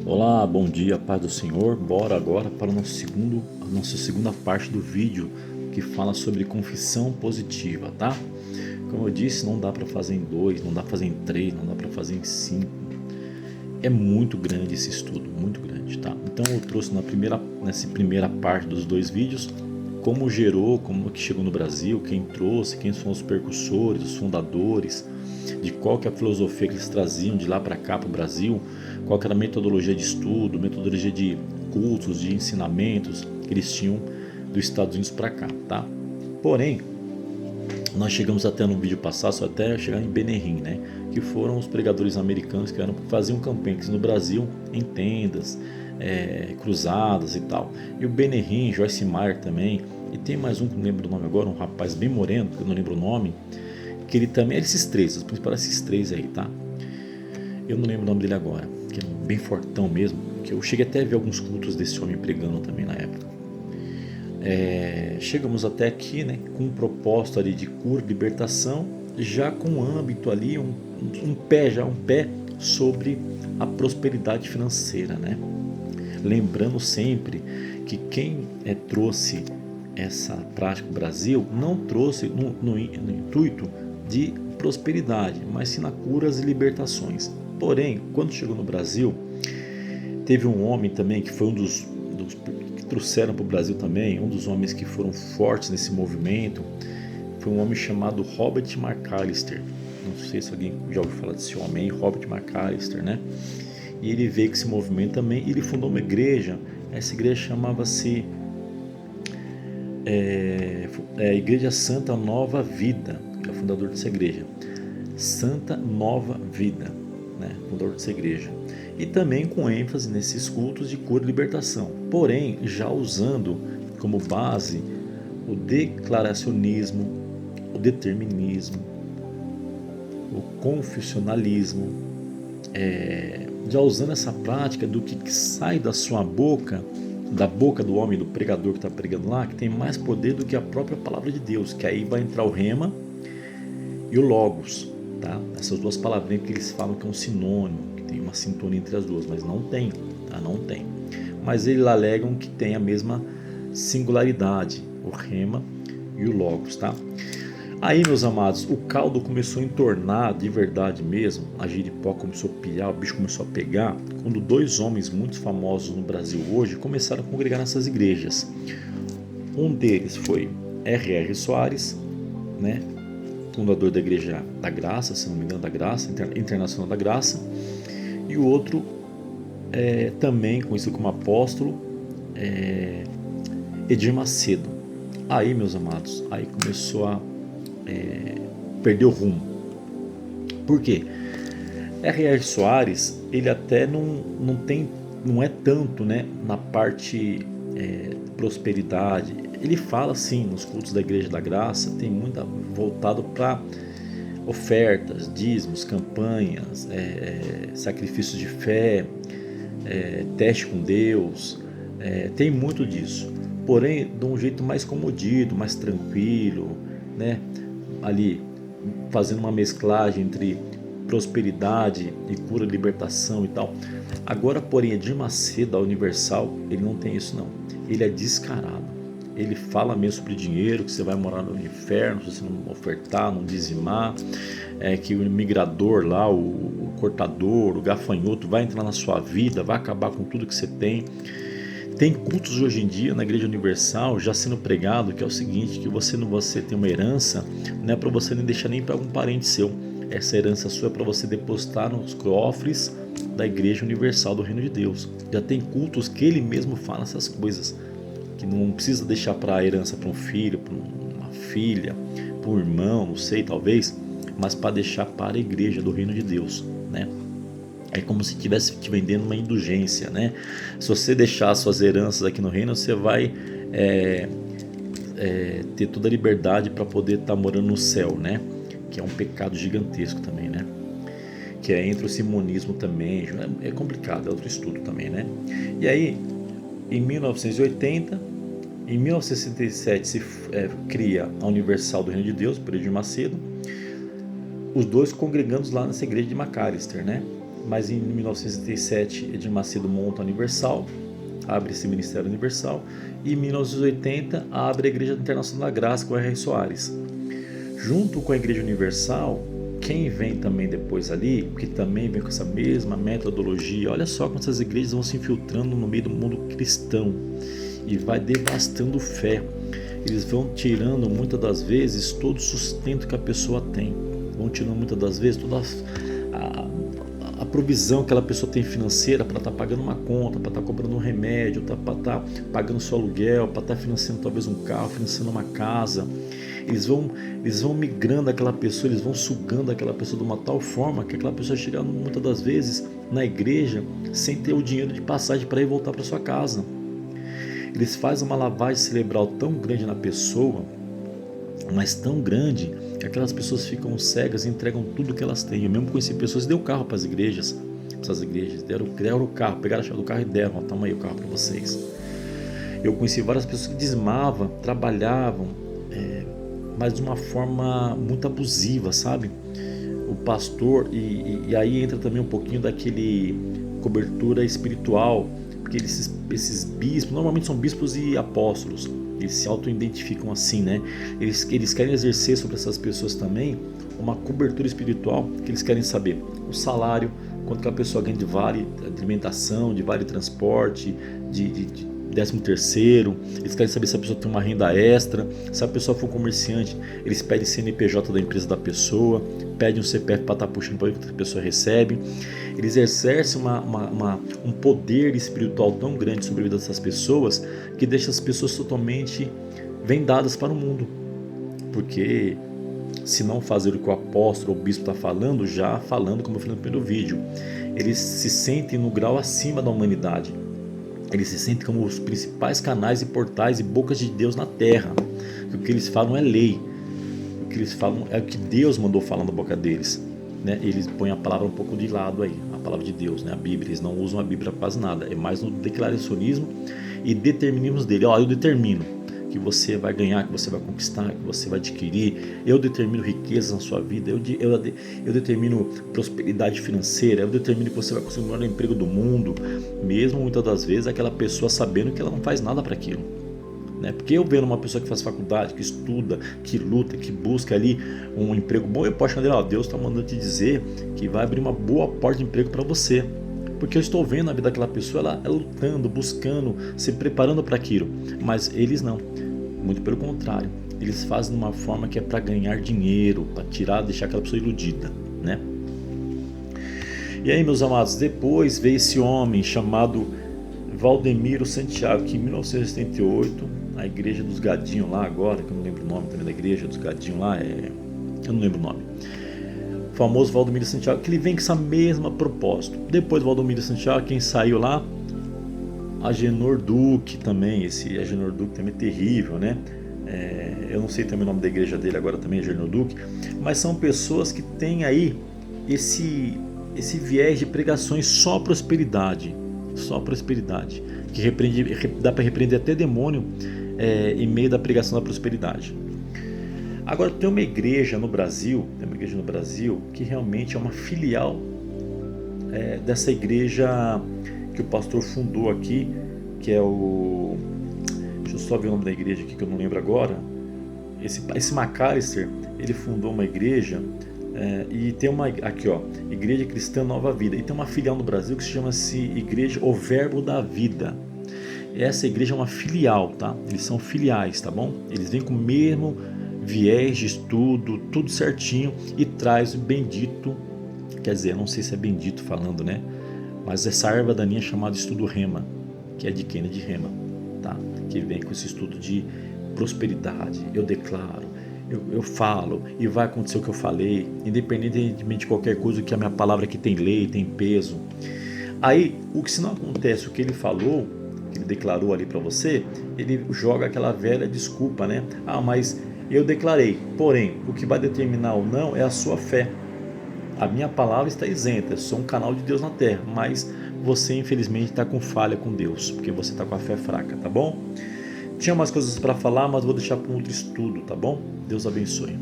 Olá, bom dia, paz do Senhor. Bora agora para a nossa segunda parte do vídeo que fala sobre confissão positiva, tá? Como eu disse, não dá para fazer em dois, não dá para fazer em três, não dá para fazer em cinco. É muito grande esse estudo, muito grande, tá? Então eu trouxe nessa primeira parte dos dois vídeos como gerou, como que chegou no Brasil, quem trouxe, quem são os percussores, os fundadores, de qual que é a filosofia que eles traziam de lá para cá para o Brasil, qual que era a metodologia de estudo, metodologia de cultos, de ensinamentos que eles tinham dos Estados Unidos para cá, tá? Porém, nós chegamos até no vídeo passado, só até chegar em Benihim, né? Que foram os pregadores americanos que faziam campanhas no Brasil em tendas, cruzadas e tal. E o Benihim, Joyce Meyer também, e tem mais um que não lembro o nome agora, um rapaz bem moreno, que eu não lembro o nome, que ele também, esses três, os principais esses três aí, tá? Eu não lembro o nome dele agora, que é bem fortão mesmo, que eu cheguei até a ver alguns cultos desse homem pregando também na época. Chegamos até aqui, né, com um propósito ali de cura, libertação, já com um âmbito ali, um pé sobre a prosperidade financeira, né? Lembrando sempre que quem trouxe essa prática no Brasil não trouxe no intuito de prosperidade, mas sim na curas e libertações. Porém, quando chegou no Brasil, teve um homem também que foi um dos que trouxeram para o Brasil também, um dos homens que foram fortes nesse movimento, foi um homem chamado Robert McAllister. Não sei se alguém já ouviu falar desse homem aí, Robert McAllister, né? E ele veio com esse movimento também, e ele fundou uma igreja. Essa igreja chamava-se Igreja Santa Nova Vida, que é o fundador dessa igreja. Santa Nova Vida, né? Fundador dessa igreja. E também com ênfase nesses cultos de cura e libertação. Porém, já usando como base o declaracionismo, o determinismo, o confessionalismo, já usando essa prática do que sai da sua boca, da boca do homem, do pregador que está pregando lá, que tem mais poder do que a própria palavra de Deus, que aí vai entrar o rema e o logos, tá? Essas duas palavrinhas que eles falam que é um sinônimo, que tem uma sintonia entre as duas, mas não tem, tá? Não tem. Mas eles alegam que tem a mesma singularidade, o rema e o logos, tá? Aí, meus amados, o caldo começou a entornar de verdade mesmo, a Jiripó começou a pilhar, o bicho começou a pegar, quando dois homens muito famosos no Brasil hoje começaram a congregar nessas igrejas. Um deles foi R.R. Soares, né, fundador da Igreja da Graça, se não me engano, da Graça, Internacional da Graça, e o outro, também conhecido como apóstolo, Edir Macedo. Aí, meus amados, aí começou a perder o rumo. Por quê? R.R. Soares, ele até não é tanto, né, na parte prosperidade. Ele fala sim nos cultos da Igreja da Graça, tem muito voltado para ofertas, dízimos, campanhas, sacrifícios de fé, teste com Deus, tem muito disso. Porém, de um jeito mais comedido, mais tranquilo, né? Ali fazendo uma mesclagem entre prosperidade e cura, libertação e tal. Agora, porém, Edir Macedo, da Universal, ele não tem isso não. Ele é descarado. Ele fala mesmo sobre dinheiro, que você vai morar no inferno se você não ofertar, não dizimar, que o migrador lá, o cortador, o gafanhoto vai entrar na sua vida, vai acabar com tudo que você tem. Tem cultos hoje em dia na Igreja Universal já sendo pregado que é o seguinte, que você tem uma herança, não é para você nem deixar nem para algum parente seu. Essa herança sua é para você depositar nos cofres da Igreja Universal do Reino de Deus. Já tem cultos que ele mesmo fala essas coisas, que não precisa deixar para a herança para um filho, para uma filha, para um irmão, não sei, talvez, mas para deixar para a Igreja do Reino de Deus, né? É como se estivesse te vendendo uma indulgência, né? Se você deixar suas heranças aqui no reino, você vai ter toda a liberdade para poder estar morando no céu, né? Que é um pecado gigantesco também, né? Que entre o simonismo também, é complicado, é outro estudo também, né? E aí, em 1980, em 1967 se cria a Universal do Reino de Deus, por Edir Macedo, os dois congregando lá nessa igreja de McAllister, né? mas em 1977 Edir Macedo monta a Universal, abre esse Ministério Universal, e em 1980 abre a Igreja Internacional da Graça com o R.R. Soares. Junto com a Igreja Universal, quem vem também depois ali, que também vem com essa mesma metodologia, olha só como essas igrejas vão se infiltrando no meio do mundo cristão e vai devastando fé. Eles vão tirando muitas das vezes todo o sustento que a pessoa tem, vão tirando muitas das vezes toda a provisão que aquela pessoa tem financeira para estar pagando uma conta, para estar comprando um remédio, para estar pagando seu aluguel, para estar financiando talvez um carro, financiando uma casa. Eles vão migrando aquela pessoa, eles vão sugando aquela pessoa de uma tal forma que aquela pessoa chega muitas das vezes na igreja sem ter o dinheiro de passagem para ir voltar para sua casa. Eles fazem uma lavagem cerebral tão grande na pessoa, mas tão grande, que aquelas pessoas ficam cegas e entregam tudo que elas têm. Eu mesmo conheci pessoas que deu carro para as igrejas, essas igrejas deram o carro, pegaram a chave do carro e deram, toma aí o carro para vocês. Eu conheci várias pessoas que dizimavam, trabalhavam, mas de uma forma muito abusiva, sabe? O pastor, e aí entra também um pouquinho daquele cobertura espiritual, porque esses bispos, normalmente são bispos e apóstolos, eles se auto-identificam assim, né? Eles querem exercer sobre essas pessoas também uma cobertura espiritual, que eles querem saber o salário, quanto que a pessoa ganha de vale de alimentação, de vale de transporte, de 13º, eles querem saber se a pessoa tem uma renda extra, se a pessoa for comerciante, eles pedem CNPJ da empresa da pessoa, pedem um CPF para estar puxando para ver quanto a pessoa recebe. Eles exercem um poder espiritual tão grande sobre a vida dessas pessoas que deixa as pessoas totalmente vendadas para o mundo, porque se não fazer o que o apóstolo ou o bispo está falando, já falando como eu falei no primeiro vídeo, eles se sentem no grau acima da humanidade. Eles se sentem como os principais canais e portais e bocas de Deus na terra. O que eles falam é lei. O que eles falam é o que Deus mandou falar na boca deles, né? Eles põem a palavra um pouco de lado aí, a palavra de Deus, né? A Bíblia. Eles não usam a Bíblia para quase nada. É mais no declaracionismo e determinismo dele. Eu determino que você vai ganhar, que você vai conquistar, que você vai adquirir. Eu determino riquezas na sua vida. Eu determino prosperidade financeira. Eu determino que você vai conseguir o melhor emprego do mundo, mesmo muitas das vezes aquela pessoa sabendo que ela não faz nada para aquilo, né? Porque eu vendo uma pessoa que faz faculdade, que estuda, que luta, que busca ali um emprego bom, eu posso achar, Deus está mandando te dizer que vai abrir uma boa porta de emprego para você. Porque eu estou vendo a vida daquela pessoa, ela lutando, buscando, se preparando para aquilo. Mas eles não, muito pelo contrário. Eles fazem de uma forma que é para ganhar dinheiro, para deixar aquela pessoa iludida, né? E aí, meus amados, depois veio esse homem chamado Valdemiro Santiago, que em 1978, a igreja dos gadinhos lá agora, que eu não lembro o nome também da igreja dos gadinhos lá, eu não lembro o nome. Famoso Valdemiro Santiago, que ele vem com essa mesma propósito. Depois do Valdemiro Santiago, quem saiu lá? Agenor Duque também. Esse Agenor Duque também é terrível, né? Eu não sei também o nome da igreja dele agora também, Agenor Duque. Mas são pessoas que têm aí esse viés de pregações só prosperidade. Só prosperidade. Que dá para repreender até demônio em meio da pregação da prosperidade. Agora tem uma igreja no Brasil, que realmente é uma filial dessa igreja que o pastor fundou aqui, que é o... Deixa eu só ver o nome da igreja aqui que eu não lembro agora. Esse McAllister, ele fundou uma igreja e tem uma aqui, ó, Igreja Cristã Nova Vida, e tem uma filial no Brasil que se chama-se Igreja O Verbo da Vida. Essa igreja é uma filial, tá? Eles são filiais, tá bom? Eles vêm com o mesmo viés de estudo, tudo certinho, e traz o bendito, quer dizer, não sei se é bendito falando, né? Mas essa erva daninha chamada estudo Rema, que é de quem? De Rema, tá? Que vem com esse estudo de prosperidade. Eu declaro, eu falo, e vai acontecer o que eu falei, independentemente de qualquer coisa, que a minha palavra aqui tem lei, tem peso. Aí, se não acontece o que ele falou, que ele declarou ali para você, ele joga aquela velha desculpa, né? Mas eu declarei, porém, o que vai determinar ou não é a sua fé. A minha palavra está isenta, eu sou um canal de Deus na terra, mas você infelizmente está com falha com Deus, porque você está com a fé fraca, tá bom? Tinha mais coisas para falar, mas vou deixar para um outro estudo, tá bom? Deus abençoe.